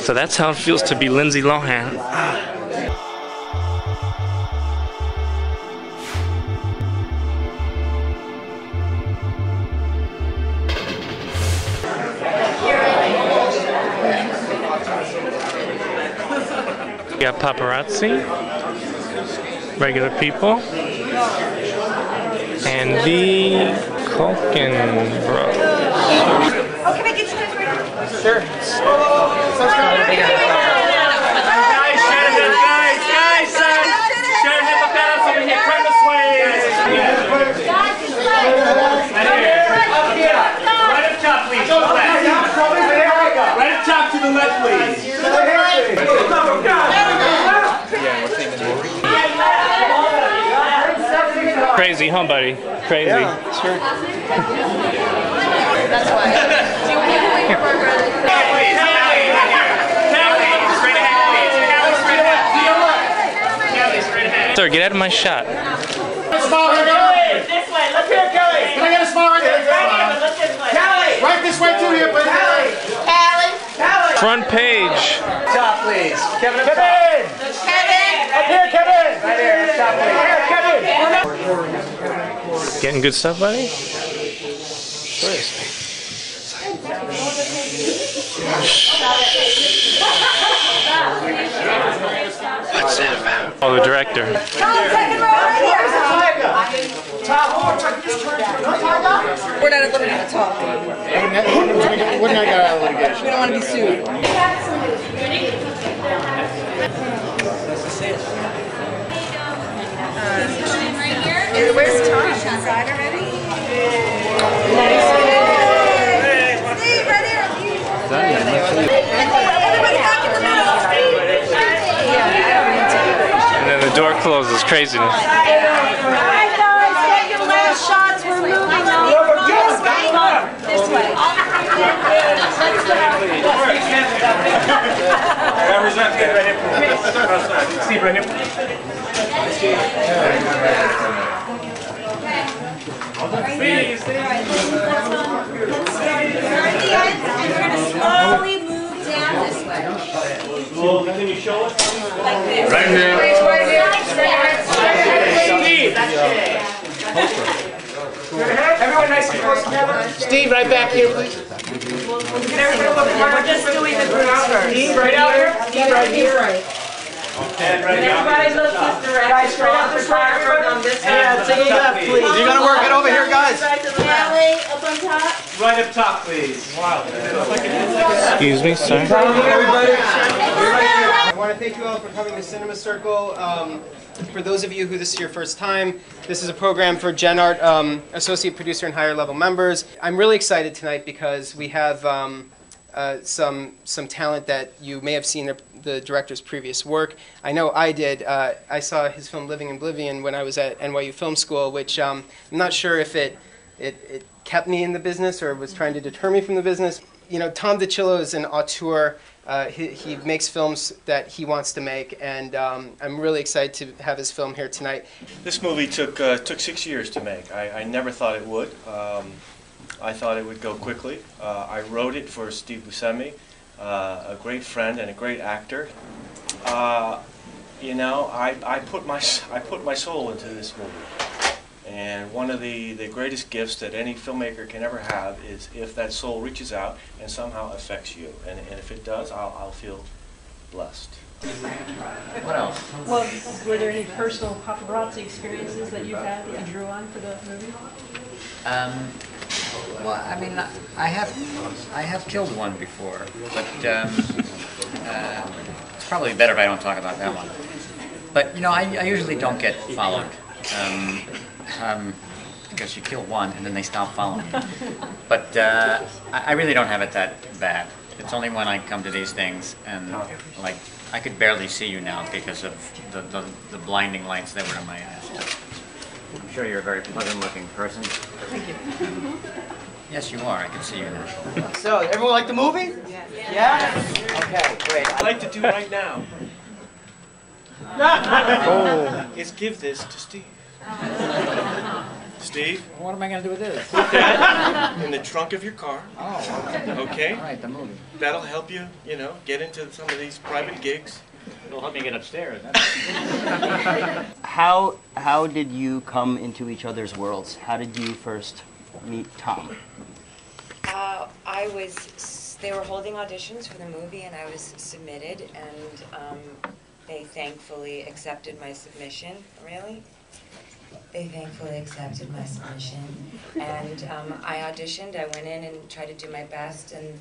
So that's how it feels to be Lindsay Lohan. We got paparazzi, regular people, and the Culkin Brothers. Oh, can I get you guys right now? Sure. Guys, share it, guys, share it with us over here, turn this way. Right up top, please, to the left. Right up top to the left, please. Crazy, huh, buddy? Crazy. Yeah, sure. That's why. Do you want to wait your burger? Callie, straight ahead, please. Callie, straight ahead. Callie, straight ahead. Sir, get out of my shot. Smile right here. This way. Look here, Callie. Can I get a smile right here? Right here, but look this way. Callie. Right this way too here, please. Callie. Callie. Front page. Top, please. Kevin. Kevin. Up here, Kevin. Right here. Top, please. Here, Kevin. Getting good stuff, buddy? What's it about? Oh, the director. Tom, second row right here. We're not at liberty to talk. Wouldn't I get out of litigation? We don't want to be sued. Where's Tom? Inside already? Steve, right here. Everybody back in the middle. And then the door closes. Craziness. Alright guys, get your last shots. We're moving on. This way. Steve, right here. Slowly move down this way. Well, can you show us? Like this. Right here. Right here. Steve. Everyone nice and close together. Steve, right back here, please. Get everybody look. We're just doing the group. Steve, right out here. Steve, right here. And right here. Everybody look this direction. Straight out the side on this Yeah, take it left, please. You're gonna work it over here, guys. Callie, up on top. Right up top, please. Wow. Excuse me, sir. Everybody. I want to thank you all for coming to Cinema Circle. For those of you who this is your first time, this is a program for Gen Art associate producer and higher level members. I'm really excited tonight because we have some talent that you may have seen the director's previous work. I know I did. I saw his film Living in Oblivion when I was at NYU Film School, which I'm not sure if it kept me in the business or was trying to deter me from the business. You know, Tom DiCillo is an auteur. He makes films that he wants to make, and I'm really excited to have his film here tonight. This movie took 6 years to make. I never thought it would. I thought it would go quickly. I wrote it for Steve Buscemi, a great friend and a great actor. You know, I put my soul into this movie. And one of the greatest gifts that any filmmaker can ever have is if that soul reaches out and somehow affects you. And if it does, I'll feel blessed. What else? Well, were there any personal paparazzi experiences that you've had that you drew on for the movie? Well, I mean, I have killed one before, but it's probably better if I don't talk about that one. But you know, I usually don't get followed. Because you kill one and then they stop following. But I really don't have it that bad. It's only when I come to these things and like I could barely see you now because of the blinding lights that were in my eyes. I'm sure you're a very pleasant-looking person. Thank you. Yes, you are. I can see you now. So, everyone like the movie? Yeah? Okay, great. I'd like to do right now is give this to Steve. Steve, What am I going to do with this? put that in the trunk of your car, Oh, okay? all right, the movie. That'll help you, you know, get into some of these private gigs. It'll help me get upstairs. How did you come into each other's worlds? How did you first meet Tom? They were holding auditions for the movie, and I was submitted, and they thankfully accepted my submission. Really? They thankfully accepted my submission, and I auditioned. I went in and tried to do my best, and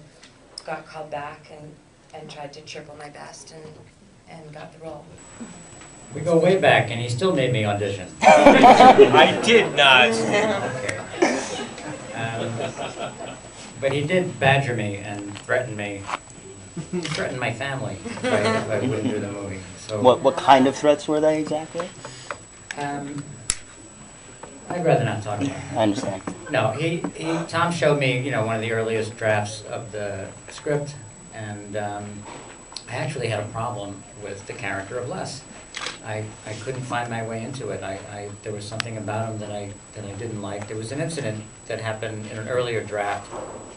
got called back, and tried to triple my best, and got the role. We go way back, and he still made me audition. I did not. Okay. But he did badger me and threaten me, threaten my family if I wouldn't do the movie. So What kind of threats were they exactly? I'd rather not talk about it. I understand. No, Tom showed me, you know, one of the earliest drafts of the script, and I actually had a problem with the character of Les. I couldn't find my way into it. There was something about him that I didn't like. There was an incident that happened in an earlier draft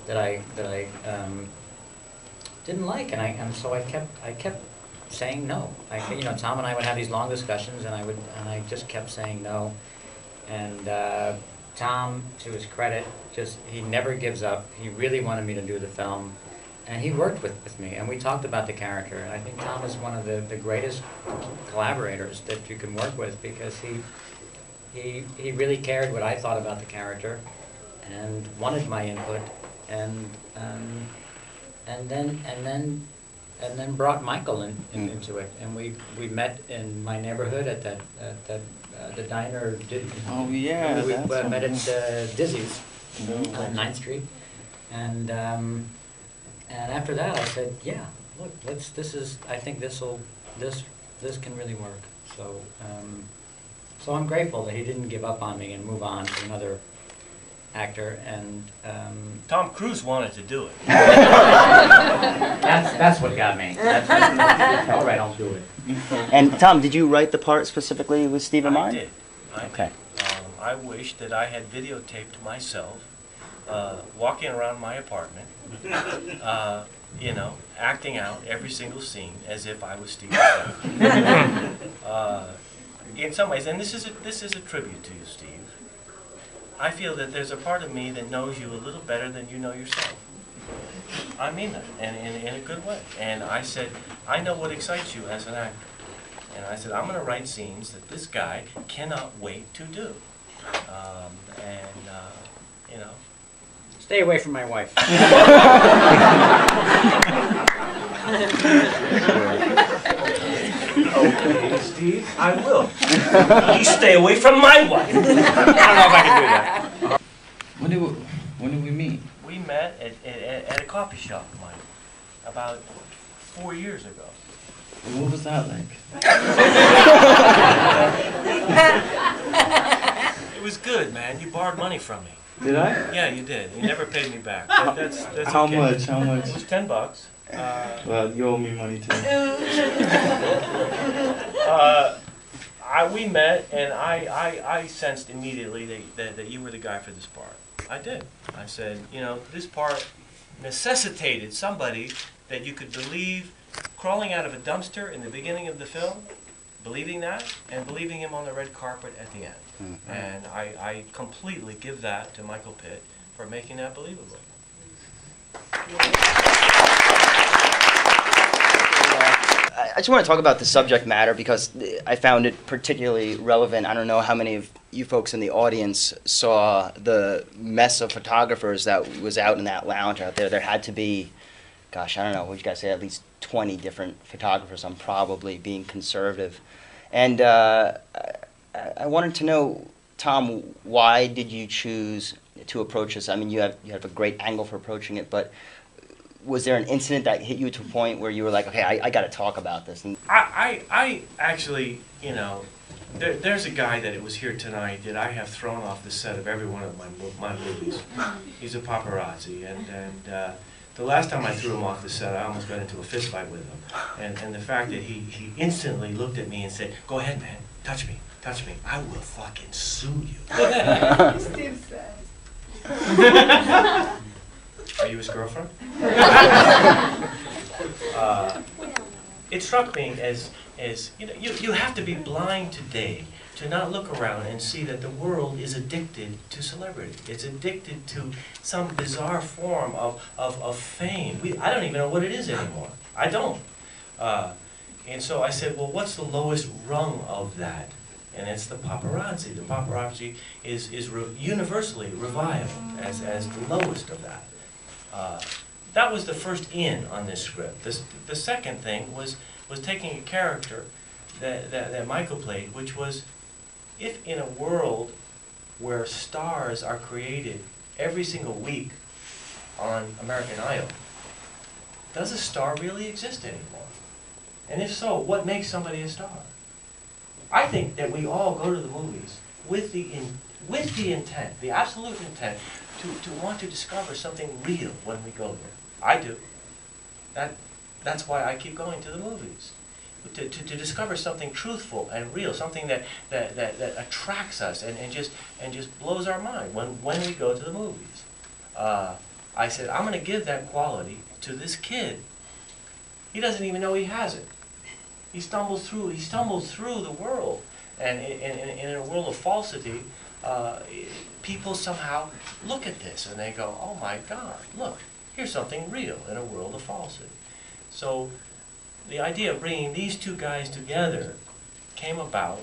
that I didn't like, and so I kept saying no. You know, Tom and I would have these long discussions, and I just kept saying no. And Tom, to his credit, he never gives up. He really wanted me to do the film. And he worked with me, and we talked about the character. And I think Tom is one of the greatest collaborators that you can work with, because he really cared what I thought about the character, and wanted my input, and then brought Michael into it. And we met in my neighborhood at the diner. Oh yeah, we met at Dizzy's on 9th Street, and after that, I said, "Yeah, look, I think this can really work." So, so I'm grateful that he didn't give up on me and move on to another actor. And Tom Cruise wanted to do it. that's what got me. All right, I'll do it. And Tom, did you write the part specifically with Steve in mind? I did. Okay. I wish that I had videotaped myself walking around my apartment, you know, acting out every single scene as if I was Steve. In some ways, and this is a tribute to you, Steve. I feel that there's a part of me that knows you a little better than you know yourself. I mean that, and in a good way. And I said, I know what excites you as an actor. And I said, I'm going to write scenes that this guy cannot wait to do. You know. Stay away from my wife. Okay, Steve, I will. You stay away from my wife. I don't know if I can do that. When did we meet? We met at a coffee shop, Mike, about 4 years ago. What was that like? It was good, man. You borrowed money from me. Did I? Yeah, you did. You never paid me back. But that's How okay. much? How much? It was $10. Well, you owe me money too. We met, and I sensed immediately that you were the guy for this part. I did. I said, you know, this part necessitated somebody that you could believe crawling out of a dumpster in the beginning of the film, believing that, and believing him on the red carpet at the end. Mm-hmm. And I completely give that to Michael Pitt for making that believable. I just want to talk about the subject matter because I found it particularly relevant. I don't know how many of you folks in the audience saw the mess of photographers that was out in that lounge out there. There had to be, gosh, I don't know, what you guys say, at least 20 different photographers. I'm probably being conservative. And I wanted to know, Tom, why did you choose to approach this? I mean, you have a great angle for approaching it, but was there an incident that hit you to a point where you were like, okay, I got to talk about this? And I actually, you know, there's a guy that was here tonight that I have thrown off the set of every one of my movies. He's a paparazzi, and The last time I threw him off the set, I almost got into a fist fight with him. And the fact that he instantly looked at me and said, "Go ahead, man, touch me, touch me. I will fucking sue you." Steve says. Are you his girlfriend? It struck me as you know, you have to be blind today to not look around and see that the world is addicted to celebrity. It's addicted to some bizarre form of fame. I don't even know what it is anymore. I don't. And so I said, well, what's the lowest rung of that? And it's the paparazzi. The paparazzi is universally reviled as the lowest of that. That was the first in on this script. The second thing was taking a character that Michael played, which was, if in a world where stars are created every single week on American Idol, does a star really exist anymore? And if so, what makes somebody a star? I think that we all go to the movies with the intent, the absolute intent, to want to discover something real when we go there. I do. That's why I keep going to the movies. To discover something truthful and real, something that attracts us and just blows our mind when we go to the movies. I said, I'm going to give that quality to this kid. He doesn't even know he has it. He stumbles through the world, and in a world of falsity, people somehow look at this and they go, oh my God, look, here's something real in a world of falsity. So the idea of bringing these two guys together came about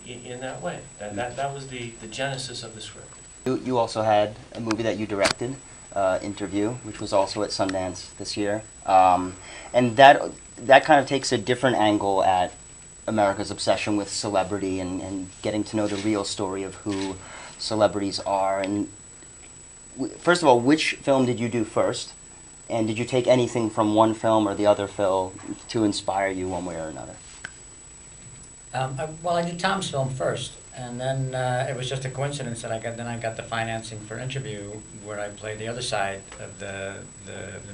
in that way. That was the genesis of the script. You also had a movie that you directed, Interview, which was also at Sundance this year. And that kind of takes a different angle at America's obsession with celebrity and getting to know the real story of who celebrities are. And first of all, which film did you do first? And did you take anything from one film or the other film to inspire you one way or another? Well, I did Tom's film first, and then it was just a coincidence that I got the financing for Interview, where I played the other side of the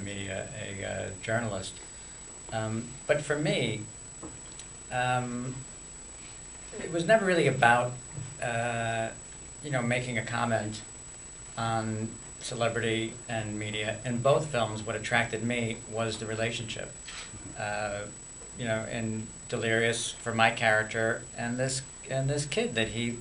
media, a journalist. But for me, it was never really about making a comment on celebrity and media. In both films, what attracted me was the relationship. In Delirious, for my character, and this kid that he,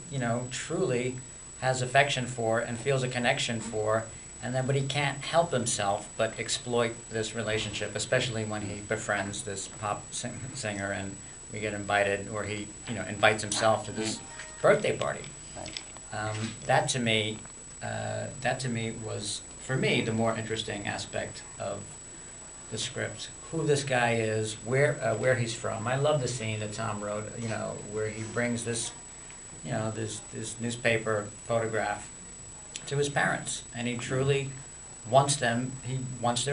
truly has affection for and feels a connection for, but he can't help himself but exploit this relationship, especially when he befriends this pop singer and we get invited, or he, invites himself to this birthday party. That to me was, for me, the more interesting aspect of the script. Who this guy is, where he's from. I love the scene that Tom wrote, where he brings this, this newspaper photograph to his parents, and he truly wants their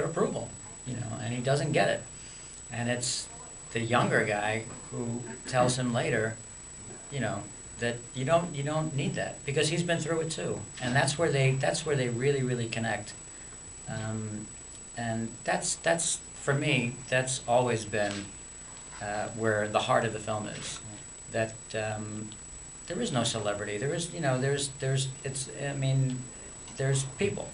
approval, and he doesn't get it. And it's the younger guy who tells him later, that you don't need that, because he's been through it too, and that's where they really connect. And that's for me, that's always been where the heart of the film is. That there is no celebrity. There is, there's people.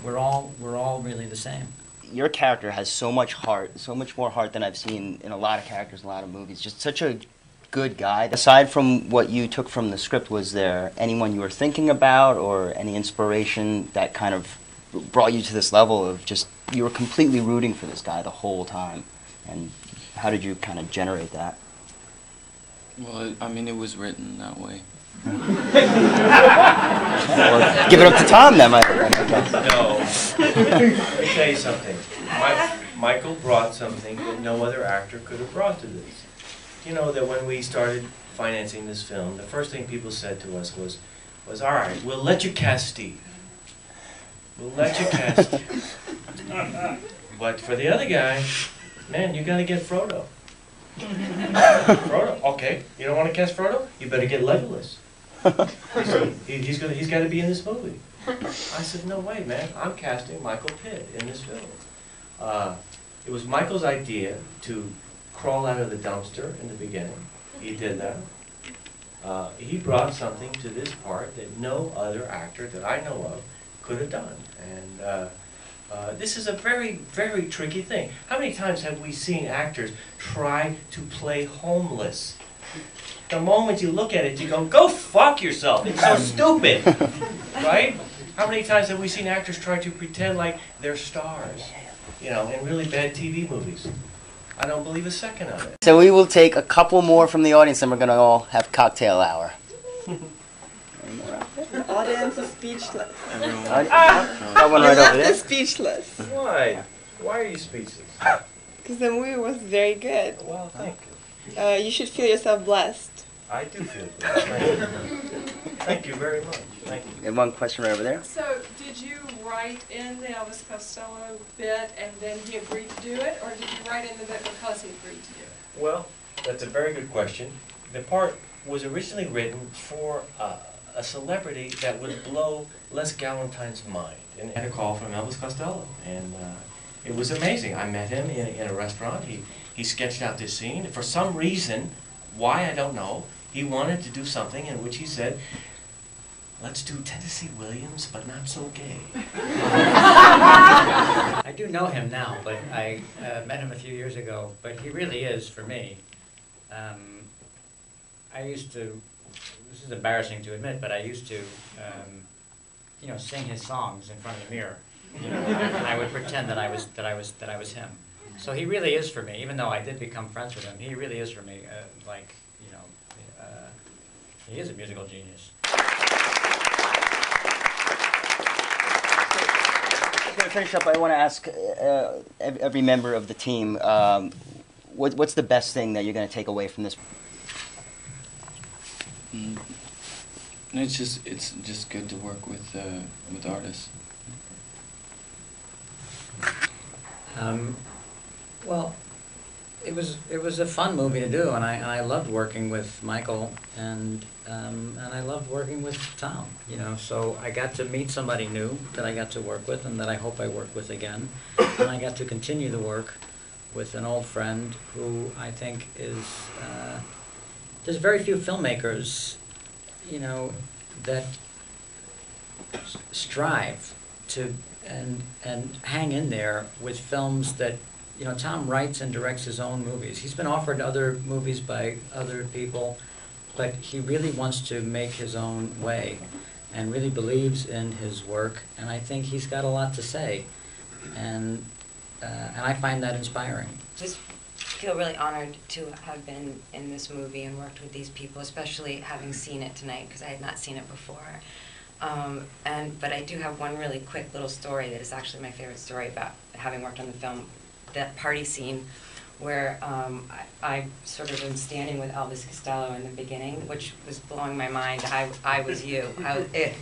We're all really the same. Your character has so much heart, so much more heart than I've seen in a lot of characters, in a lot of movies. Just such a good guy. Aside from what you took from the script, was there anyone you were thinking about, or any inspiration that kind of brought you to this level of just, you were completely rooting for this guy the whole time? And how did you kind of generate that? Well, I mean, it was written that way. Well, give it up to Tom then. No. Let me tell you something. Michael brought something that no other actor could have brought to this. You know that when we started financing this film, the first thing people said to us was all right, we'll let you cast Steve. We'll let you cast Steve. But for the other guy, man, you got to get Frodo. Frodo, okay. You don't want to cast Frodo? You better get Legolas. He's got to be in this movie. I said, no way, man. I'm casting Michael Pitt in this film. It was Michael's idea to crawl out of the dumpster in the beginning. He did that. He brought something to this part that no other actor that I know of could have done. And this is a very, very tricky thing. How many times have we seen actors try to play homeless? The moment you look at it, you go fuck yourself. It's so stupid, right? How many times have we seen actors try to pretend like they're stars, you know, in really bad TV movies? I don't believe a second of it. So we will take a couple more from the audience, and we're going to all have cocktail hour. The audience is speechless. That one right over there. Speechless. Why? Why are you speechless? Because the movie was very good. Well, thank you. You should feel yourself blessed. I do feel blessed. Thank you. Thank you very much. Thank you. And one question right over there. So, did you write in the Elvis Costello bit and then he agreed to do it, or did you write in the bit because he agreed to do it? Well, that's a very good question. The part was originally written for a celebrity that would blow Les Gallantine's mind. And I had a call from Elvis Costello, and it was amazing. I met him in a restaurant. He sketched out this scene. For some reason, why I don't know, he wanted to do something in which he said, let's do Tennessee Williams, but not so gay. I do know him now, but I met him a few years ago, but he really is, for me. I used to, this is embarrassing to admit, but I used to, you know, sing his songs in front of the mirror. You know, and I would pretend that I was him. So he really is for me, even though I did become friends with him. He really is for me, like, you know, he is a musical genius. To finish up, I want to ask every member of the team, what's the best thing that you're going to take away from this? It's just good to work with artists. Well, it was a fun movie to do, and I loved working with Michael, and I loved working with Tom. You know, so I got to meet somebody new that I got to work with, and that I hope I work with again, and I got to continue the work with an old friend who I think is. There's very few filmmakers, you know, that strive to and hang in there with films that. You know, Tom writes and directs his own movies. He's been offered other movies by other people, but he really wants to make his own way and really believes in his work, and I think he's got a lot to say, and I find that inspiring. Just feel really honored to have been in this movie and worked with these people, especially having seen it tonight, because I had not seen it before. But I do have one really quick little story that is actually my favorite story about having worked on the film. That party scene where I sort of am standing with Elvis Costello in the beginning, which was blowing my mind. I was you. It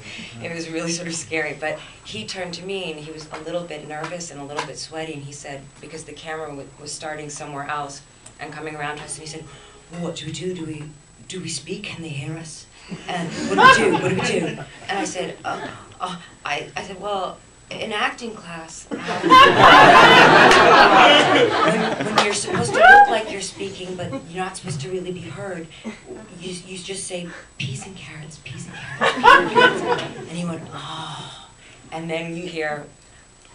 was really sort of scary. But he turned to me and he was a little bit nervous and a little bit sweaty, and he said, because the camera was starting somewhere else and coming around to us, and he said, well, what do we do? Do we speak? Can they hear us? And what do we do? What do we do? And I said, I said, well, in acting class, when you're supposed to look like you're speaking, but you're not supposed to really be heard, you just say, peas and carrots, peas and carrots. And he went, oh. And then you hear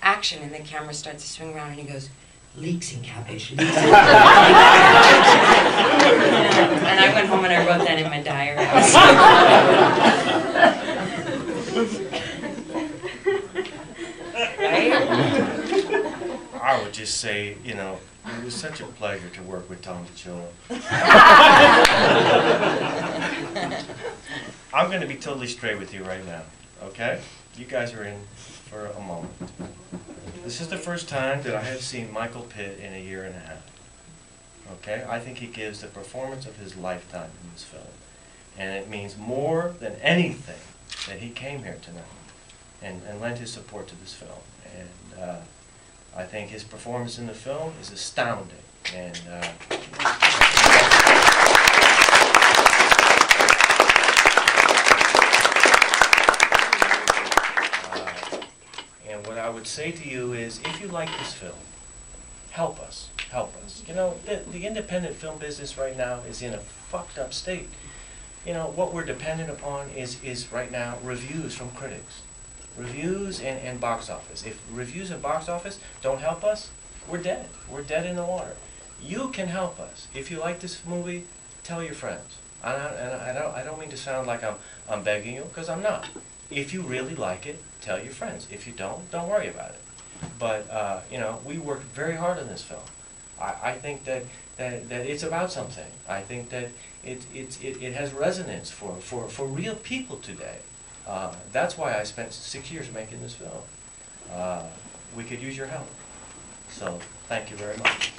action, and the camera starts to swing around, and he goes, leeks and cabbage, leeks and cabbage. And I went home and I wrote that in my diary. I would just say, you know, it was such a pleasure to work with Tom DiCillo. I'm going to be totally straight with you right now, okay? You guys are in for a moment. This is the first time that I have seen Michael Pitt in a year and a half. Okay? I think he gives the performance of his lifetime in this film. And it means more than anything that he came here tonight and lent his support to this film. And I think his performance in the film is astounding. And and what I would say to you is, if you like this film, help us, help us. You know, the independent film business right now is in a fucked up state. You know, what we're dependent upon is right now reviews from critics. Reviews and box office. If reviews and box office don't help us, we're dead. We're dead in the water. You can help us. If you like this movie, tell your friends. I don't mean to sound like I'm begging you, because I'm not. If you really like it, tell your friends. If you don't worry about it. But you know, we worked very hard on this film. I think that it's about something. I think that it has resonance for real people today. That's why I spent 6 years making this film. We could use your help. So thank you very much.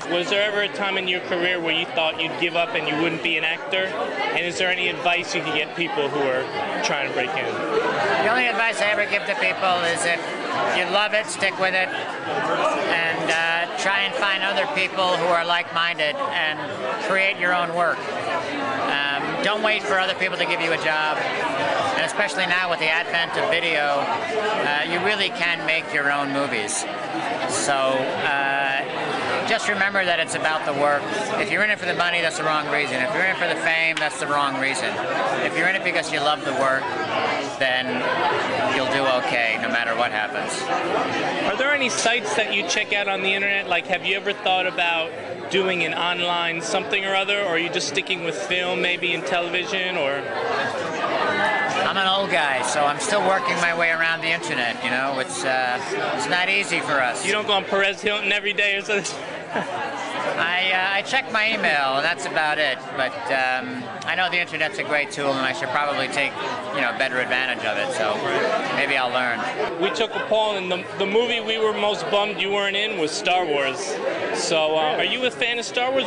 Was there ever a time in your career where you thought you'd give up and you wouldn't be an actor? And is there any advice you could get people who are trying to break in? The only advice I ever give to people is if you love it, stick with it, and try and find other people who are like-minded and create your own work. Don't wait for other people to give you a job, and especially now with the advent of video, you really can make your own movies. So just remember that it's about the work. If you're in it for the money, that's the wrong reason. If you're in it for the fame, that's the wrong reason. If you're in it because you love the work, then you'll do okay no matter what happens. Are there any sites that you check out on the internet? Like, have you ever thought about doing an online something or other, or are you just sticking with film, maybe in television, or? I'm an old guy, so I'm still working my way around the internet, you know. It's not easy for us. You don't go on Perez Hilton every day or something? I check my email, and that's about it. But I know the internet's a great tool, and I should probably take, you know, better advantage of it. So maybe I'll learn. We took a poll, and the movie we were most bummed you weren't in was Star Wars. So are you a fan of Star Wars?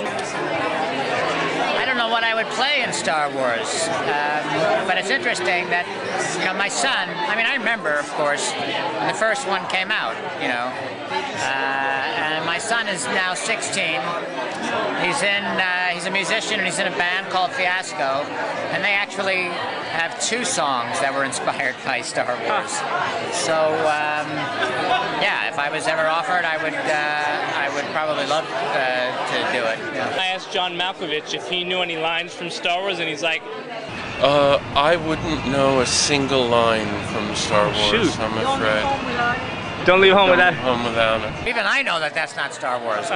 I don't know what I would play in Star Wars, but it's interesting that, you know, my son, I mean, I remember, of course, when the first one came out, you know, and my son is now 16. He's a musician, and he's in a band called Fiasco, and they actually have 2 songs that were inspired by Star Wars. So, yeah, if I was ever offered, I would probably love to do it. Yeah. I asked John Malkovich if he knew any lines from Star Wars, and he's like, I wouldn't know a single line from Star Wars, shoot. I'm afraid. Don't leave home without it. Even I know that that's not Star Wars.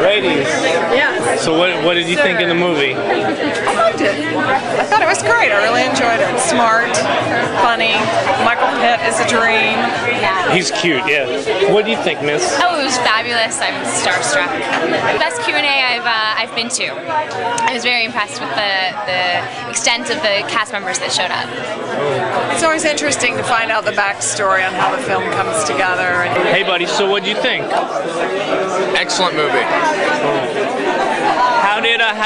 Ladies. Yeah. So what did you think of the movie? I liked it. I thought it was great. I really enjoyed it. Smart, funny. Michael Pitt is a dream. Yeah. He's cute, yeah. What do you think, miss? Oh, it was fabulous. I'm starstruck. Best Q&A I've been to. I was very impressed with the extent of the cast members that showed up. It's always interesting to find out the backstory on how the film comes together. Hey, buddy, so what do you think? Excellent movie. How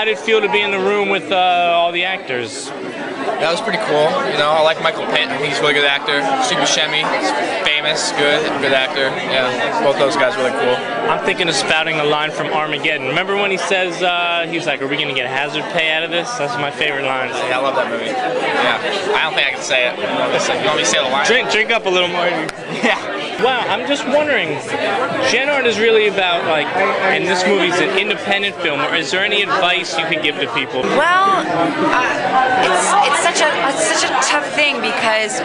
did it feel to be in the room with all the actors? That was pretty cool. You know, I like Michael Pitt. I think he's a really good actor. Buscemi, famous, good actor. Yeah, both those guys really cool. I'm thinking of spouting a line from Armageddon. Remember when he says, he's like, are we going to get hazard pay out of this? That's my favorite line. Yeah, I love that movie. Yeah, I don't think I can say it. You want me to say the line? Drink up a little more. Yeah. Wow, I'm just wondering, Gen Art is really about, like, and this movie's an independent film, or is there any advice you could give to people? Well, it's such a tough thing because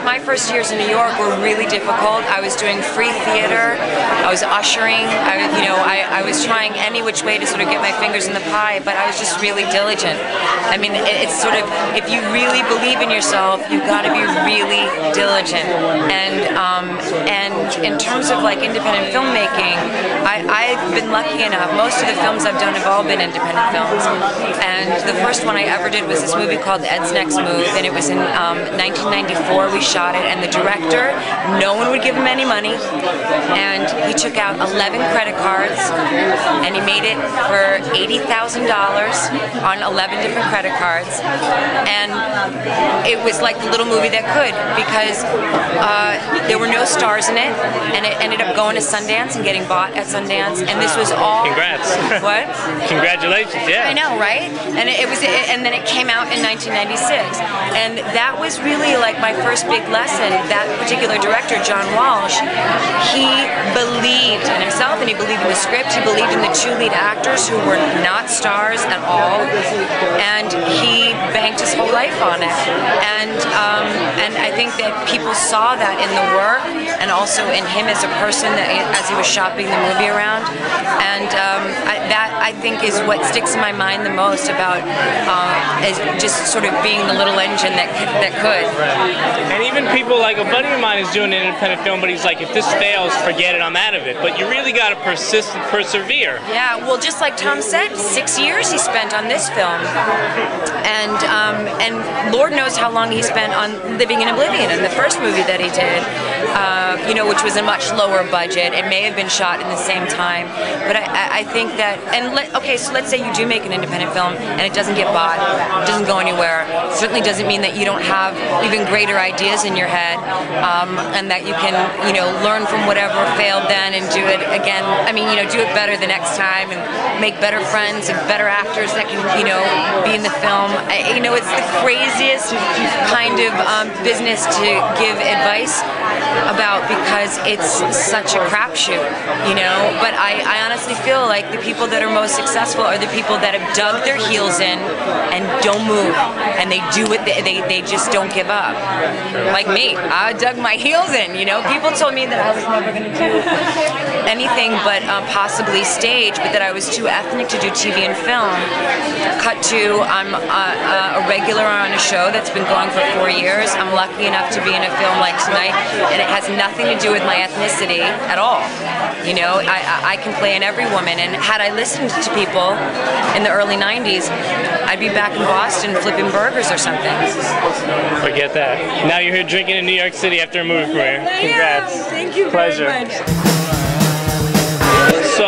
my first years in New York were really difficult. I was doing free theater, I was ushering, I was trying any which way to sort of get my fingers in the pie, but I was just really diligent. I mean, it's sort of, if you really believe in yourself, you've got to be really diligent. And And in terms of like independent filmmaking, I've been lucky enough. Most of the films I've done have all been independent films. And the first one I ever did was this movie called Ed's Next Move, and it was in 1994. We shot it, and the director, no one would give him any money, and he took out 11 credit cards, and he made it for $80,000 on 11 different credit cards, and it was like the little movie that could, because there were no stars in it, and it ended up going to Sundance and getting bought at Sundance, and this was all... Congrats. What? Congratulations, yeah. I know, right? And and then it came out in 1996, and that was really like my first big lesson. That particular director, John Walsh, he believed in himself, and he believed in the script. He believed in the two lead actors who were not stars at all, and he banked his whole life on it. And I think that people saw that in the work, and also in him as a person, that as he was shopping the movie around. And that I think is what sticks in my mind the most about is just sort of being the little engine that could. And even people like a buddy of mine is doing an independent film, but he's like, if this fails, forget it, I'm out of it. But you really got to persist and persevere. Yeah, well, just like Tom said, 6 years he spent on this film, and Lord knows how long he spent on Living in Oblivion, and the first movie that he did, which was a much lower budget. It may have been shot in the same time, but I think that, so let's say you do make an independent film and it doesn't get bought, it doesn't go anywhere. It certainly doesn't mean that you don't have even greater ideas in your head, and that you can, learn from whatever failed then and do it again. I mean, do it better the next time and make better friends and better actors that can, be in the film. It's the craziest kind of business to give advice about, because it's such a crapshoot, But I honestly feel like the people that are most successful are the people that have dug their heels in and don't move, and they do it. They just don't give up. Like me, I dug my heels in. People told me that I was never going to do anything but possibly stage, but that I was too ethnic to do TV and film. Cut to, I'm a regular on a show that's been going for 4 years. I'm lucky enough to be in a film like tonight, and it has nothing to do with my ethnicity at all. I can play in every woman, and had I listened to people in the early 90s, I'd be back in Boston flipping burgers or something. Forget that. Now you're here drinking in New York City after a movie premiere. Congrats. Thank you Pleasure. very much. So,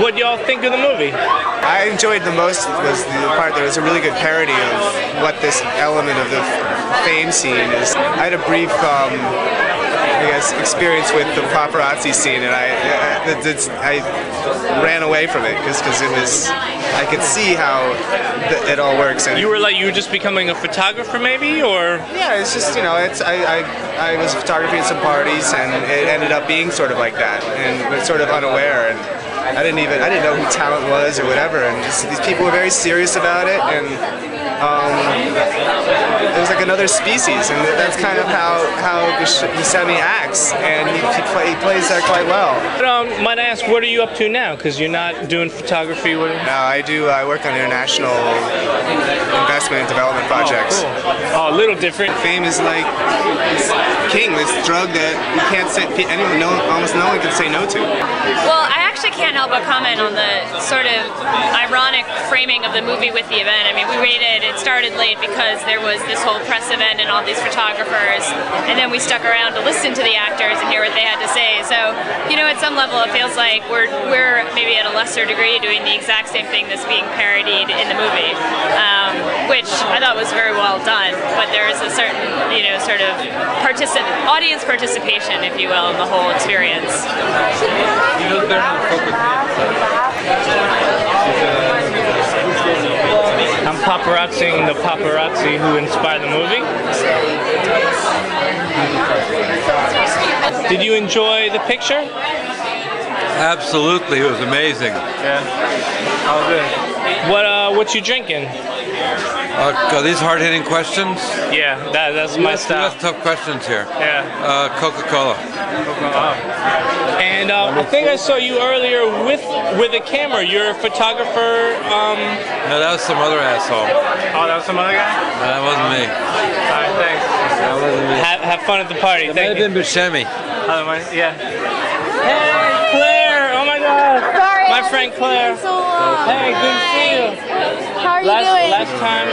what do y'all think of the movie? I enjoyed the most was the part that was a really good parody of what this element of the fame scene is. I had a brief, experience with the paparazzi scene, and I ran away from it because it was. I could see how it all works. And you were just becoming a photographer, maybe, or? Yeah, it's just I was photography at some parties, and it ended up being sort of like that, and was sort of unaware, and I didn't know who talent was or whatever, and just these people were very serious about it, and it was like another species, and that's kind of how Buscemi acts, and he plays that quite well. But, might I ask, what are you up to now? Because you're not doing photography. No, I work on international investment and development projects. Oh, cool. Oh, a little different. Fame is like this king, this drug that you can't say almost no one can say no to. Well, I actually can't help but comment on the sort of ironic framing of the movie with the event. I mean, it started late because there was this whole press event and all these photographers, and then we stuck around to listen to the actors and hear what they had to say. So, at some level it feels like we're maybe at a lesser degree doing the exact same thing that's being parodied in the movie, which I thought was very well done, but there is a certain, sort of audience participation, if you will, in the whole experience. I'm paparazziing the paparazzi who inspired the movie. Did you enjoy the picture? Absolutely, it was amazing. Yeah. Oh, good. What you drinking? Are these hard-hitting questions? Yeah, that's my style. That's tough questions here. Yeah. Coca-Cola. And I think I saw you earlier with a camera. You're a photographer. No, that was some other asshole. Oh, that was some other guy? That wasn't me. All right, thanks. That wasn't me. Have fun at the party. It may have been Buscemi. Yeah. Hey, Claire! Oh my God! Sorry, my friend Claire. So long. Hey, good to see you. How are you doing? Last time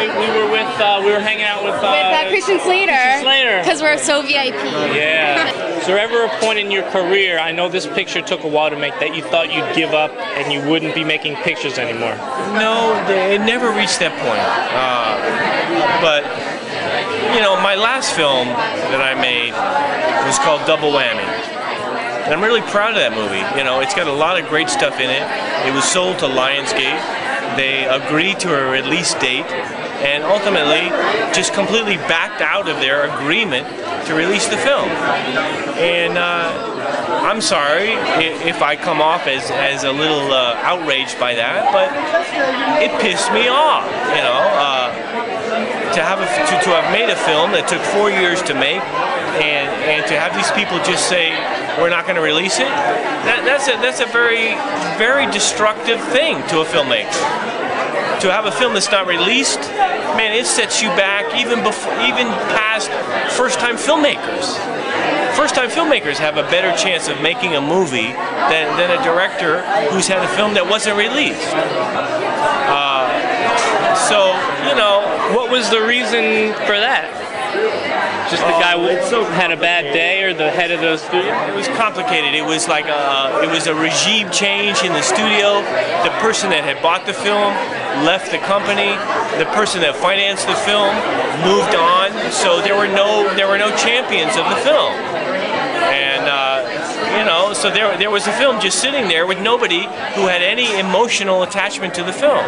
we were hanging out with Christian Slater. Because we're so VIP. Yeah. Is there ever a point in your career, I know this picture took a while to make, that you thought you'd give up and you wouldn't be making pictures anymore? No, it never reached that point. But, you know, my last film that I made was called Double Whammy. And I'm really proud of that movie. You know, it's got a lot of great stuff in it. It was sold to Lionsgate. They agreed to a release date and ultimately just completely backed out of their agreement to release the film. And I'm sorry if I come off as a little outraged by that, but it pissed me off, you know. To have made a film that took 4 years to make, and to have these people just say we're not going to release it, that's a very, very destructive thing to a filmmaker. To have a film that's not released, man, it sets you back even past first-time filmmakers. First-time filmmakers have a better chance of making a movie than a director who's had a film that wasn't released. So, you know, what was the reason for that? Just the guy had a bad day, or the head of the studio? It was complicated. It was like it was a regime change in the studio. The person that had bought the film left the company. The person that financed the film moved on. So there were no champions of the film. And you know, so there was a film just sitting there with nobody who had any emotional attachment to the film.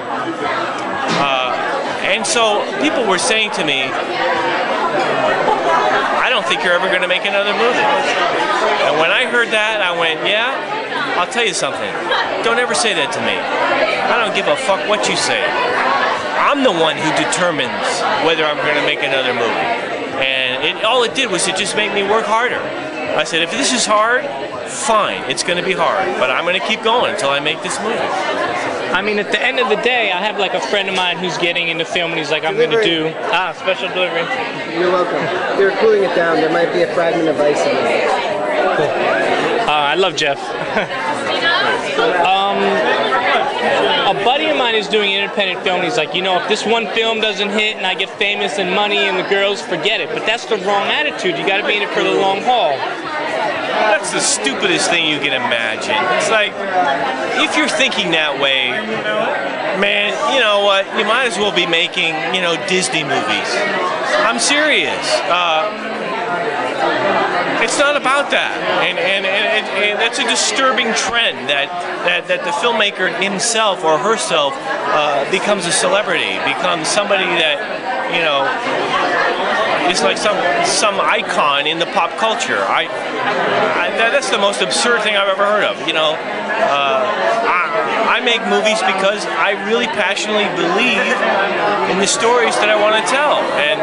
And so people were saying to me, I don't think you're ever going to make another movie. And when I heard that, I went, yeah, I'll tell you something. Don't ever say that to me. I don't give a fuck what you say. I'm the one who determines whether I'm going to make another movie. And all it did was it just made me work harder. I said, if this is hard, fine, it's going to be hard. But I'm going to keep going until I make this movie. I mean, at the end of the day, I have like a friend of mine who's getting into film, and he's like, I'm going to do special delivery. You're welcome. If you're cooling it down, there might be a fragment of ice in it. Cool. I love Jeff. A buddy of mine is doing independent film, and he's like, you know, if this one film doesn't hit and I get famous and money and the girls, forget it. But that's the wrong attitude. You got to be in it for the long haul. That's the stupidest thing you can imagine. It's like, if you're thinking that way, man, you know what? You might as well be making, you know, Disney movies. I'm serious. It's not about that, and that's a disturbing trend that the filmmaker himself or herself becomes a celebrity, becomes somebody that, you know, is like some icon in the pop culture. That's the most absurd thing I've ever heard of. You know, I make movies because I really passionately believe in the stories that I want to tell, and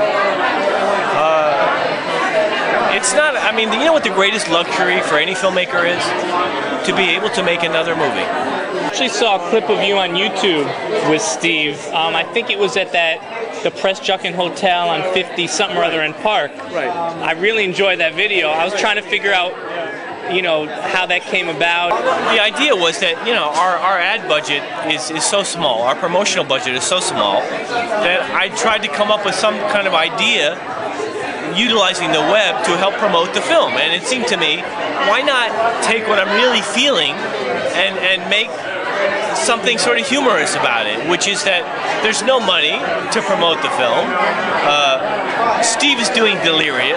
it's not. I mean, you know what the greatest luxury for any filmmaker is? To be able to make another movie. I actually saw a clip of you on YouTube with Steve. I think it was at the Press Juckin Hotel on 50-something or other in Park. Right. I really enjoyed that video. I was trying to figure out, you know, how that came about. The idea was that, you know, our ad budget is so small, our promotional budget is so small, that I tried to come up with some kind of idea utilizing the web to help promote the film. And it seemed to me, why not take what I'm really feeling and make something sort of humorous about it, which is that there's no money to promote the film. Steve is doing Delirious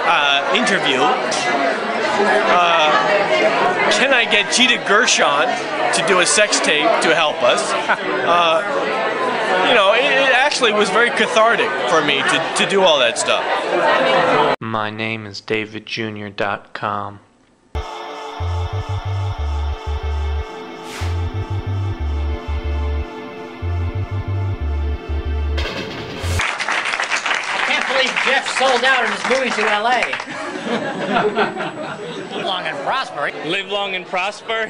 interview. Can I get Gita Gershon to do a sex tape to help us? You know, it actually was very cathartic for me to do all that stuff. My name is DavidJr.com. Jeff sold out in his movies in LA. Live long and prosper. Live long and prosper.